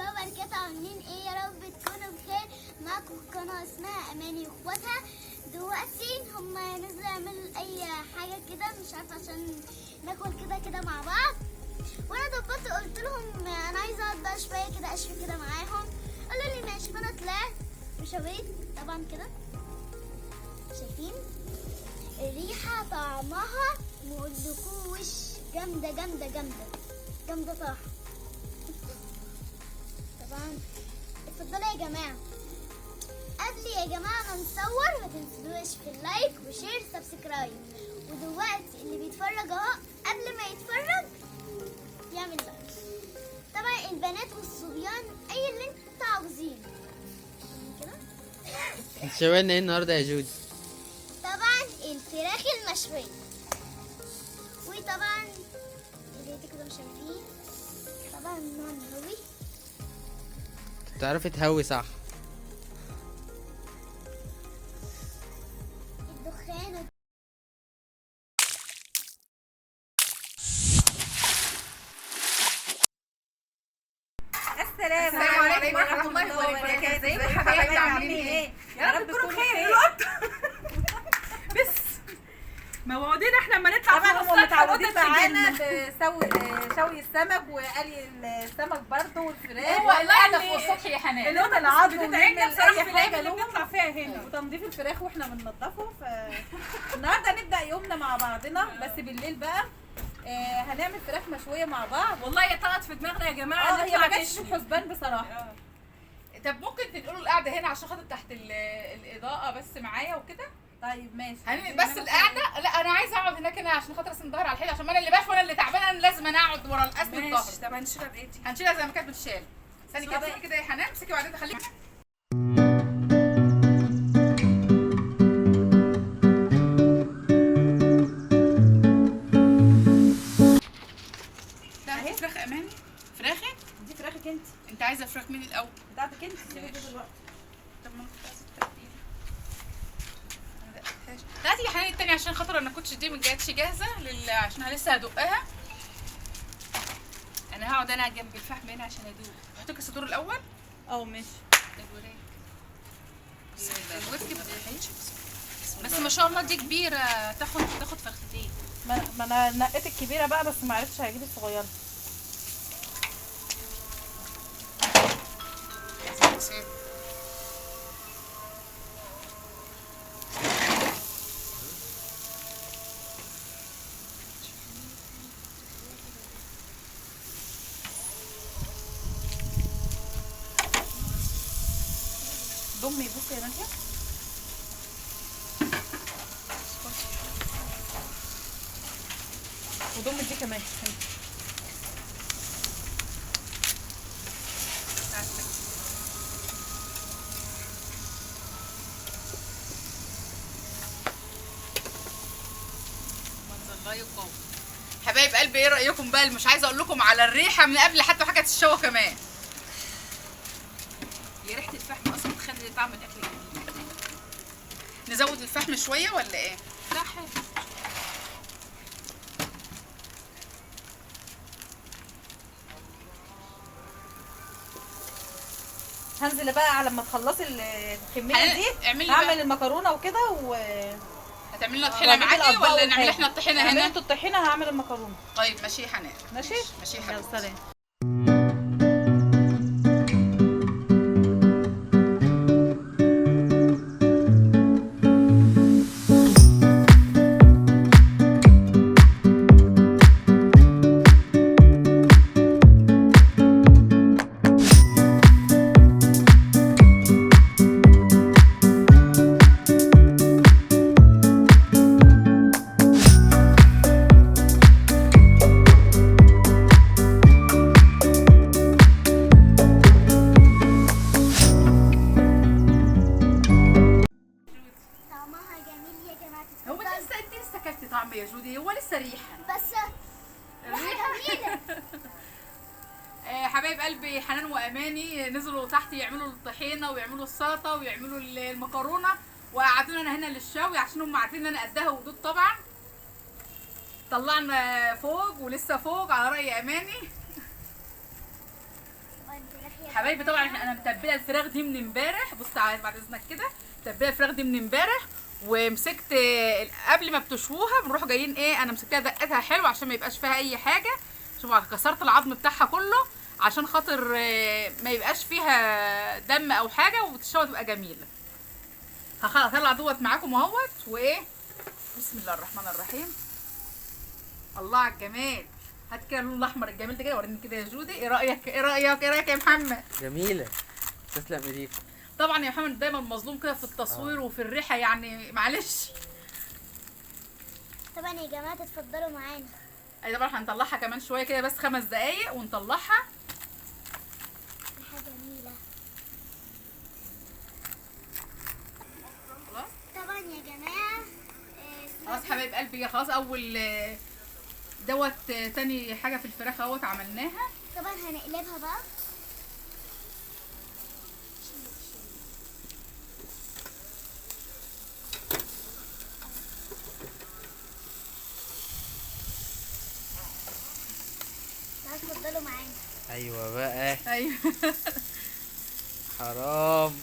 الله وبركاته. عاملين ايه؟ يا رب تكونوا بخير. معاكم قناة اسمها اماني واخواتها. دلوقتي هما نزلوا يعملوا اي حاجة كده مش عارفة عشان ناكل كده مع بعض، وانا ضبطت قلت لهم انا عايزة اقعد بقى شوية كده اشوي كده معاهم. قالوا لي ماشي، فانا طلعت وشويت طبعا كده. شايفين الريحة طعمها مقولكوش جامدة جامدة جامدة جامدة صح. طبعا اتفضلوا يا جماعة. قبل يا جماعة ما نصور ما تنسوش في اللايك وشير سبسكرايب. ودلوقتي اللي بيتفرج اهو قبل ما يتفرج يعمل لايك. طبعا البنات والصبيان اي اللي انتوا عاوزينه كده. شوينا ايه النهارده يا جودي؟ طبعا الفراخ المشوية، وطبعا اللي كده مش عارفين طبعا نهوي. تعرفي تهوي صح؟ الدخان السلام عليكم ورحمة الله وبركاته. ازيكم يا حبايبي؟ عاملين ايه؟ يا رب تكونوا بخير. بس مواعيدنا احنا لما نطلع طبعا هم متعودين معانا في شوي السمك وقلي السمك برضه والفراخ. هو القعده فوق السطح يا حنان. اللون العظم بتتعبنا ونعمل بصراحه اي في الايام حاجه اللي لهم بنطلع فيها هنا. وتنظيف الفراخ واحنا بننضفه. النهارده نبدا يومنا مع بعضنا، بس بالليل بقى هنعمل فراخ مشويه مع بعض. والله هي طلعت في دماغنا يا جماعه هي ما نطلع جاتش في الحسبان بصراحه. طب ممكن تنقلوا القعده هنا عشان خاطر تحت الاضاءه بس معايا وكده. طيب ماشي. بس القعده لا انا عايزه اقعد هناك هنا عشان خاطر اسند ظهري على الحيط، عشان انا اللي باش وانا اللي تعبانه، انا لازم انا اقعد ورا الاسند ظهري. ماشي. طب هنشيلها بايدي. هنشيلها زي ما كانت بتشال. ثاني كده امسكي كده يا حنان، امسكي وبعدين تخليكي ده فراخ اماني. فراخي دي فراخك انت. انت عايزه فراخ مين الاول؟ بتاعتك انت. سيبي دلوقتي. طب ما انا كنت عايزه التتبيله. ما دقتهاش. هاتي يا حنان التانية عشان خاطر انا كنتش دي ما جاتش جاهزه عشان انا لسه هدقها. انا هقعد انا جنب الفحم هنا عشان ادوق. احط لك الصدور الاول. ماشي. الوراك الورك بس ما شاء الله دي كبيره، تاخد فرختين. ما انا نقيت الكبيره بقى، بس ما عرفتش هجيب الصغيره. ضمي بصي يا ناديه. وضم دي كمان. الله يقوم. حبايب قلبي ايه رايكم بقى؟ مش عايزه اقول لكم على الريحه من قبل حتى حاجه الشوا كمان. هي ريحه الفحم اصلا بتخلي طعم الاكل جميل. نزود الفحم شويه ولا ايه؟ لا حلو. هنزل بقى على ما تخلصي الكميه دي. هعمل المكرونه وكده هتعملي لنا طحينه معاكي ولا نعمل احنا الطحينه هنا؟ انتوا الطحينه، هعمل المكرونه. طيب ماشي يا حنان. ماشي ماشي يا حبيبتي. يلا سلام. طعم يا جودي هو لسه ريحه بس ريحة جميلة. حبايب قلبي حنان واماني نزلوا تحت يعملوا الطحينه ويعملوا السلطه ويعملوا المكرونه، وقعدونا انا هنا للشوي عشان هم عارفين ان انا قدها ودود طبعا. طلعنا فوق ولسه فوق على راي اماني. حبايبي طبعا انا متبله الفراخ دي من امبارح. بص تعالى بعد اذنك كده، متبله الفراخ دي من امبارح، ومسكت قبل ما بتشوها بنروح جايين ايه، انا مسكتها دقتها حلو عشان ما يبقاش فيها اي حاجه. شوفوا كسرت العظم بتاعها كله عشان خاطر ما يبقاش فيها دم او حاجه، وتشوى تبقى جميله. هطلع دوت معاكم اهوت وايه. بسم الله الرحمن الرحيم. الله على الجمال. هات كده اللون الاحمر الجميل ده كده، وريني كده يا جودي. ايه رايك يا محمد؟ جميلة. تسلم ايديك. طبعا يا محمد دايما مظلوم كده في التصوير وفي الريحه، يعني معلش. طبعا يا جماعه تتفضلوا معانا. اي طبعا هنطلعها كمان شويه كده، بس 5 دقايق ونطلعها. ريحه جميله. خلاص طبعا يا جماعه خلاص حبايب قلبي، خلاص اول دوت تاني حاجه في الفراخ اهوت عملناها. طبعا هنقلبها بقى. تفضلوا معانا. ايوه بقى. ايوه حرام.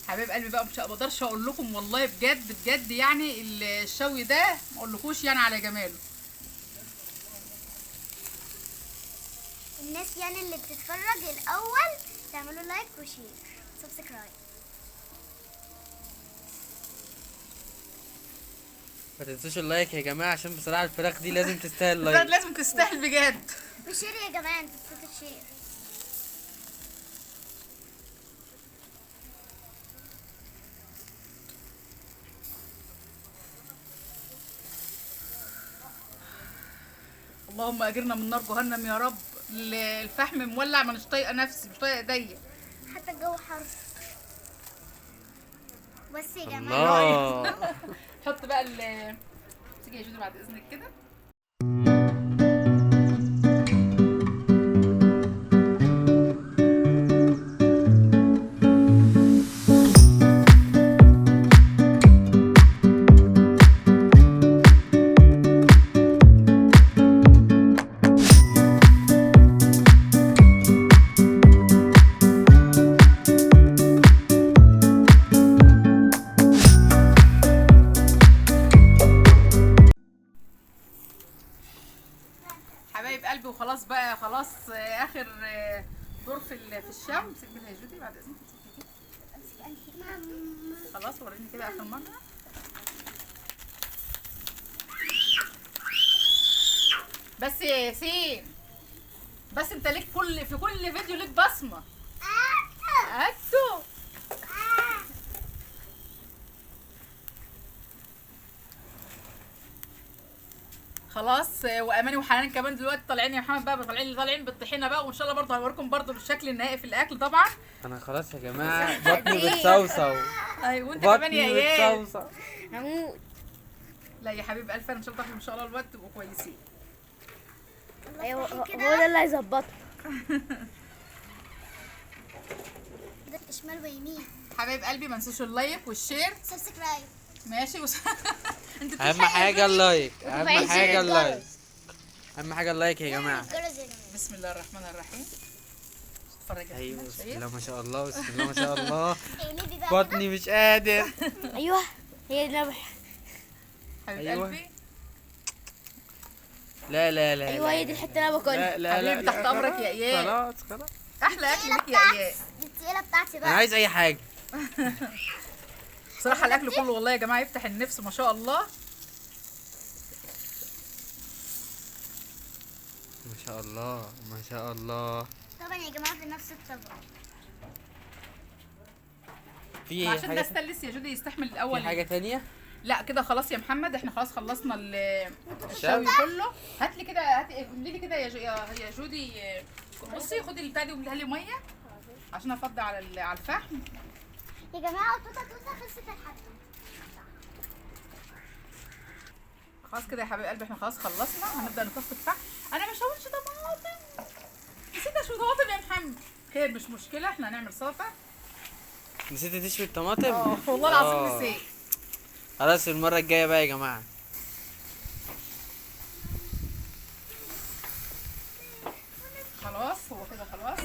حبايب قلبي بقى، مش هقدرش اقول لكم والله بجد بجد، يعني الشوي ده ما اقولكوش يعني على جماله. الناس يعني اللي بتتفرج الاول تعملوا لايك وشير سبسكرايب. ما تنسوش اللايك يا جماعة، عشان بصراحة الفراخ دي لازم تستاهل لايك. لازم تستاهل بجد. وشير يا جماعه، انتوا نسيتوا الشير. اللهم اجرنا من نار جهنم يا رب. الفحم مولع، ما مش طايقه نفسي، مش طايقه ايديا. حتى الجو حر. بس يا جماعه الله. حط بقى تيجي يا جودي بعد اذنك كده. حبايب قلبي وخلاص بقى، خلاص اخر دور في الشوي. امسك كده يا جودي بعد اذنك. خلاص وريني كده اخر مره. بس يا ياسين، بس انت ليك في كل فيديو ليك بصمه. اكتو خلاص. واماني وحنان كمان دلوقتي طالعين يا محمد بقى، طالعين بالطحينه بقى، وان شاء الله برضه هوريكم برضه الشكل النهائي في الاكل طبعا. انا خلاص يا جماعة بطني بتصوصو. ايوه وانت كمان يا بطني اياد. بتصوصو. هموت. لا يا حبيب الف، ان شاء الله تاكلوا ان شاء الله الوقت تبقوا كويسين. ايوه هو ده اللي هيظبطنا. شمال ويمين. حبايب قلبي ما تنسوش اللايك والشير. سبسكرايب. ماشي انت اهم حاجة اللايك، اهم حاجة اللايك، اهم حاجة اللايك يا جماعة. بسم الله الرحمن الرحيم. اتفرج ايوه بسم شايف؟ الله ما شاء الله، بسم الله ما شاء الله. اقلبي بقى. بطني مش قادر. ايوه هي اللي حبيب أيوة. قلبي. لا لا لا. ايوه هي دي الحته اللي انا باكلها. لا لا حبيبي لا. تحت امرك يا اياد. خلاص خلاص. احلى اكل ليك يا اياد. دي التقيله بتاعتي انا بقى. عايز اي حاجة. بصراحه الاكل كله والله يا جماعه يفتح النفس ما شاء الله. ما شاء الله ما شاء الله. طبعا يا جماعه في نفس الطبق. في عشان ده حاجة، استلس يا جودي يستحمل في الاول. حاجة تانية؟ لا كده خلاص يا محمد، احنا خلاص خلصنا الشوي كله. هات لي كده، املي لي كده يا جودي. بصي خدي البتاع دي وامليها لي ميه عشان افضي على الفحم. يا جماعه توته خلصت الحلقه. خلاص كده يا حبايب قلبي، احنا خلاص خلصنا. هنبدا نطفي الفحم. انا ما شويتش طماطم، نسيت اشوي طماطم يا محمد. خير مش مشكله، احنا هنعمل سلطه. نسيت تشوي الطماطم؟ والله العظيم نسيت. خلاص المرة الجاية بقى يا جماعة. خلاص هو كده خلاص.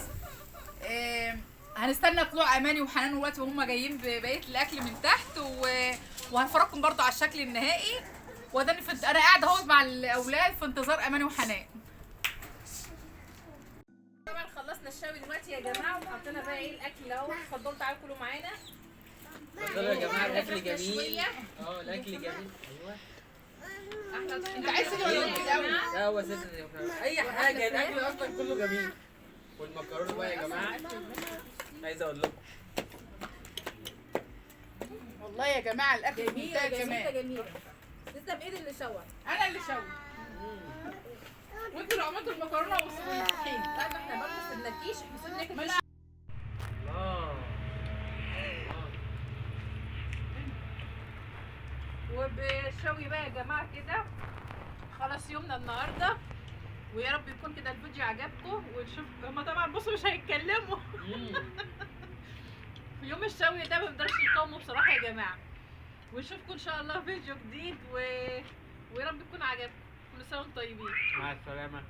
هنستنى طلوع اماني وحنان دلوقتي وهم جايين ببقيه الاكل من تحت وهنفرجكم برضو على الشكل النهائي. وده انا قاعده اهوت مع الاولاد في انتظار اماني وحنان. طبعا خلصنا الشوي دلوقتي يا جماعه وحطينا بقى ايه الاكل اهو. اتفضلوا تعالوا كلوا معانا. اتفضلوا يا جماعه الاكل جميل. الاكل جميل. ايوه انت عايز تيجي ولا انت الاول؟ لا هو اي حاجه الاكل اصلا كله جميل. والمكرونه بقى يا جماعه عايز اقول لكم والله يا جماعه الاكل جميله جميل. جميله جميله. تسلم ايد اللي شوى. انا اللي شوي وانتوا اللي عملتوا المكرونه والطحين. لا ما احنا برضه ما سيبناكيش، احنا سيبناك مش الله. وبالشوي بقى يا جماعه كده خلاص يومنا النهارده. ويا رب يكون كده الفيديو عجبكم. ونشوف هما طبعا بصوا مش هيتكلموا. في يوم الشوي ده ما بيقدرش يقاوموا بصراحه يا جماعه. ونشوفكم ان شاء الله فيديو جديد ويا رب يكون عجبكم. كل سنه وانتم طيبين. مع السلامه.